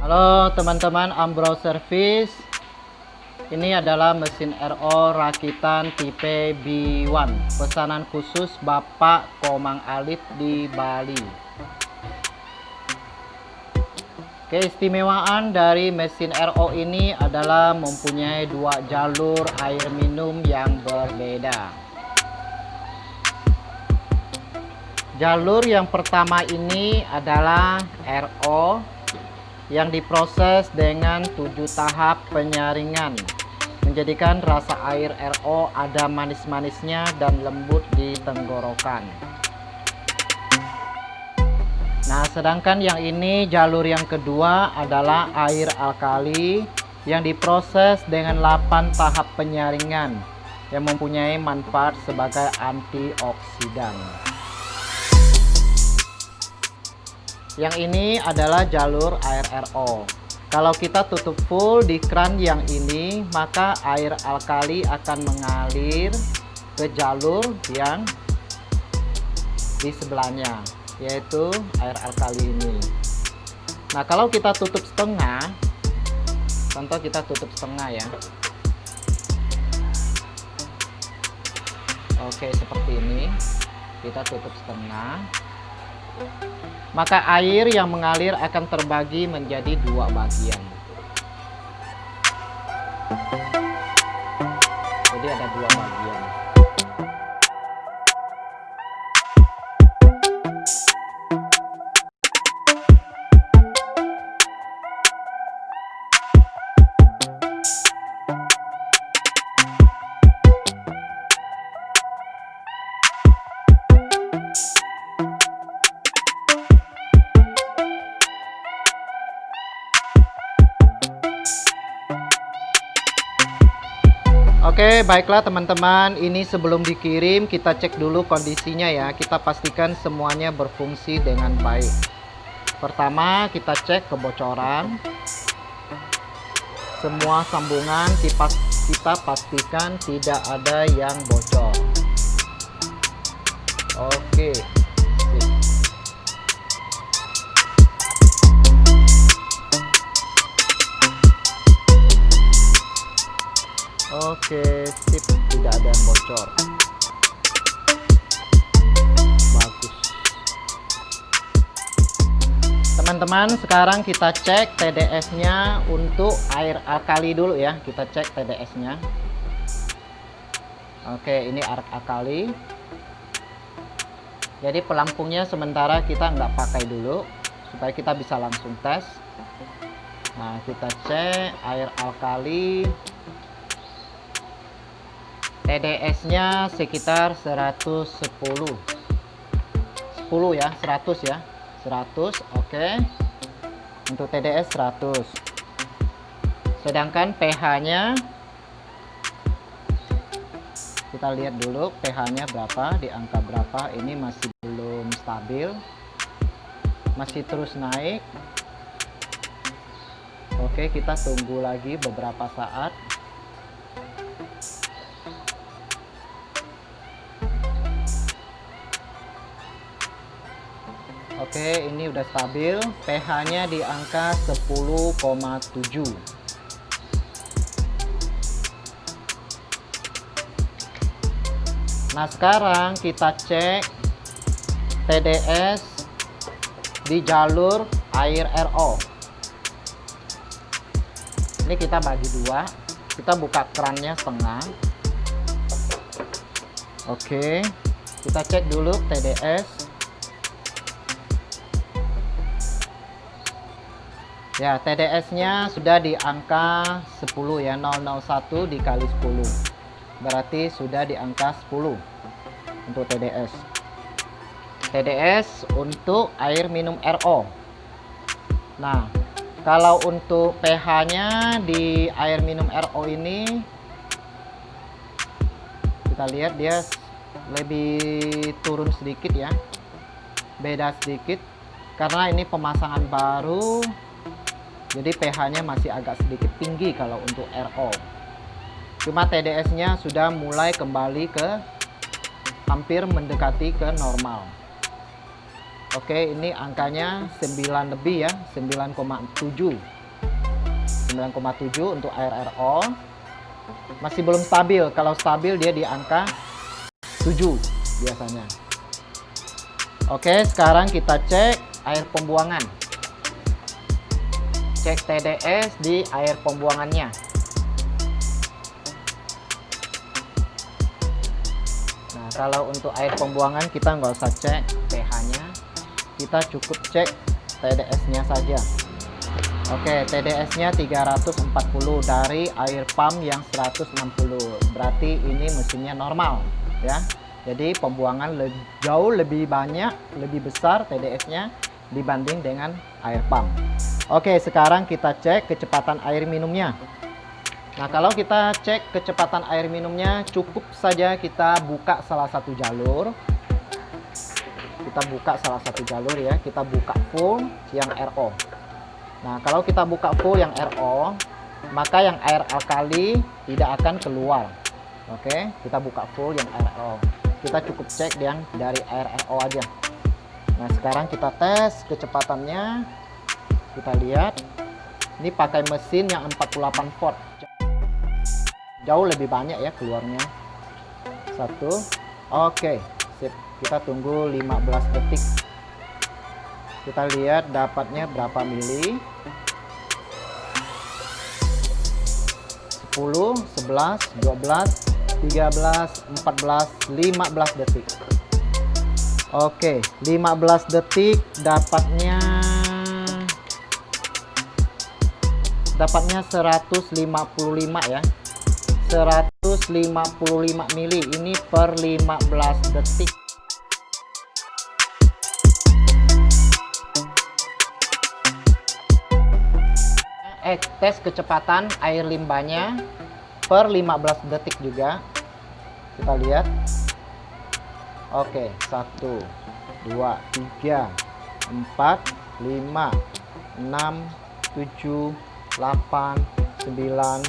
Halo teman-teman Ambro Service. Ini adalah mesin RO rakitan tipe B1, pesanan khusus Bapak Komang Alif di Bali. Keistimewaan dari mesin RO ini adalah mempunyai dua jalur air minum yang berbeda. Jalur yang pertama ini adalah RO yang diproses dengan 7 tahap penyaringan, menjadikan rasa air RO ada manis-manisnya dan lembut di tenggorokan. Nah, sedangkan yang ini jalur yang kedua adalah air alkali yang diproses dengan 8 tahap penyaringan yang mempunyai manfaat sebagai antioksidan. Yang ini adalah jalur air RO. Kalau kita tutup full di keran yang ini, maka air alkali akan mengalir ke jalur yang di sebelahnya, yaitu air alkali ini. Nah, kalau kita tutup setengah, contoh kita tutup setengah ya. Oke, seperti ini. Kita tutup setengah. Maka air yang mengalir akan terbagi menjadi dua bagian. Jadi ada dua bagian. Oke, baiklah teman-teman, ini sebelum dikirim kita cek dulu kondisinya ya. Kita pastikan semuanya berfungsi dengan baik. Pertama, kita cek kebocoran. Semua sambungan kita pastikan tidak ada yang bocor. Oke. Oke, sip, tidak ada yang bocor. Bagus. Teman-teman, sekarang kita cek TDS-nya untuk air alkali dulu ya. Kita cek TDS-nya. Oke, ini air alkali. Jadi pelampungnya sementara kita nggak pakai dulu, supaya kita bisa langsung tes. Nah, kita cek air alkali. TDS-nya sekitar 110 ya, 100 ya, 100. Oke, untuk TDS 100. Sedangkan pH-nya kita lihat dulu, pH-nya berapa, di angka berapa. Ini masih belum stabil, masih terus naik. Oke, kita tunggu lagi beberapa saat. Oke, ini udah stabil, pH-nya di angka 10,7. Nah, sekarang kita cek TDS di jalur air RO. Ini kita bagi dua, kita buka kerannya setengah. Oke, kita cek dulu TDS. Ya, TDS-nya sudah di angka 10 ya, 001 dikali 10. Berarti sudah di angka 10 untuk TDS. TDS untuk air minum RO. Nah, kalau untuk pH-nya di air minum RO ini, kita lihat dia lebih turun sedikit ya. Beda sedikit, karena ini pemasangan baru. Jadi pH-nya masih agak sedikit tinggi kalau untuk RO. Cuma TDS-nya sudah mulai kembali ke hampir mendekati ke normal. Oke, ini angkanya 9 lebih ya, 9,7 untuk air RO. Masih belum stabil. Kalau stabil dia di angka 7 biasanya. Oke, sekarang kita cek air pembuangan. Cek TDS di air pembuangannya. Nah, kalau untuk air pembuangan kita nggak usah cek pH-nya, kita cukup cek TDS-nya saja. Oke, TDS-nya 340 dari air pump yang 160. Berarti ini mesinnya normal ya. Jadi pembuangan jauh lebih banyak, lebih besar TDS-nya dibanding dengan air pump. Oke, sekarang kita cek kecepatan air minumnya. Nah, kalau kita cek kecepatan air minumnya, cukup saja kita buka salah satu jalur. Kita buka salah satu jalur ya, kita buka full yang RO. Nah, kalau kita buka full yang RO, maka yang air alkali tidak akan keluar. Oke, kita buka full yang air RO. Kita cukup cek yang dari air RO aja. Nah, sekarang kita tes kecepatannya. Kita lihat. Ini pakai mesin yang 48 volt. Jauh lebih banyak ya keluarnya. 1. Oke, sip. Kita tunggu 15 detik. Kita lihat dapatnya berapa mili. 10, 11, 12, 13, 14, 15 detik. Oke, 15 detik dapatnya 155 ya. 155 mili ini per 15 detik. Tes kecepatan air limbahnya per 15 detik juga. Kita lihat. Oke, 1, 2, 3, 4, 5, 6, 7, 8, 9,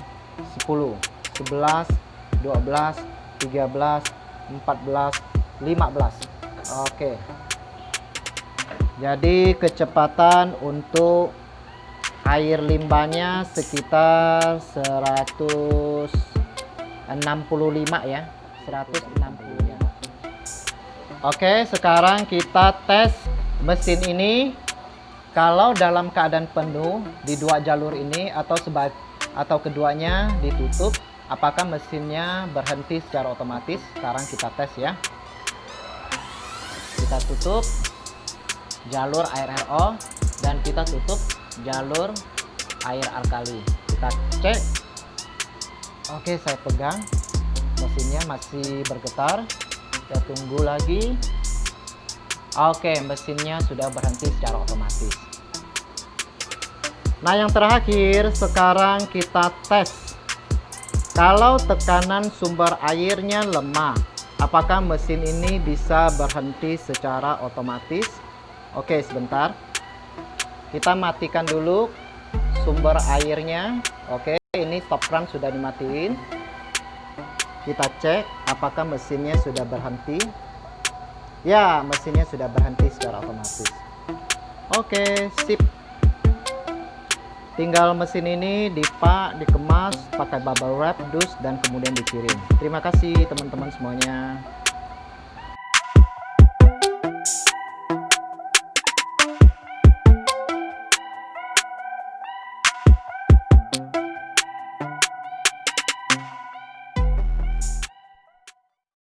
10, 11, 12, 13, 14, 15. Oke. Jadi kecepatan untuk air limbahnya sekitar 165 ya, 160 ya. Oke, sekarang kita tes mesin ini. Kalau dalam keadaan penuh di dua jalur ini atau keduanya ditutup, apakah mesinnya berhenti secara otomatis? Sekarang kita tes ya. Kita tutup jalur air RO dan kita tutup jalur air alkali. Kita cek. Oke, saya pegang. Mesinnya masih bergetar. Kita tunggu lagi. Oke, mesinnya sudah berhenti secara otomatis. Nah, yang terakhir sekarang kita tes. Kalau tekanan sumber airnya lemah, apakah mesin ini bisa berhenti secara otomatis? Oke, sebentar. Kita matikan dulu sumber airnya. Oke, ini stop crank sudah dimatiin. Kita cek apakah mesinnya sudah berhenti. Ya, mesinnya sudah berhenti secara otomatis. Oke, sip. Tinggal mesin ini dikemas pakai bubble wrap, dus, dan kemudian dikirim. Terima kasih teman-teman semuanya.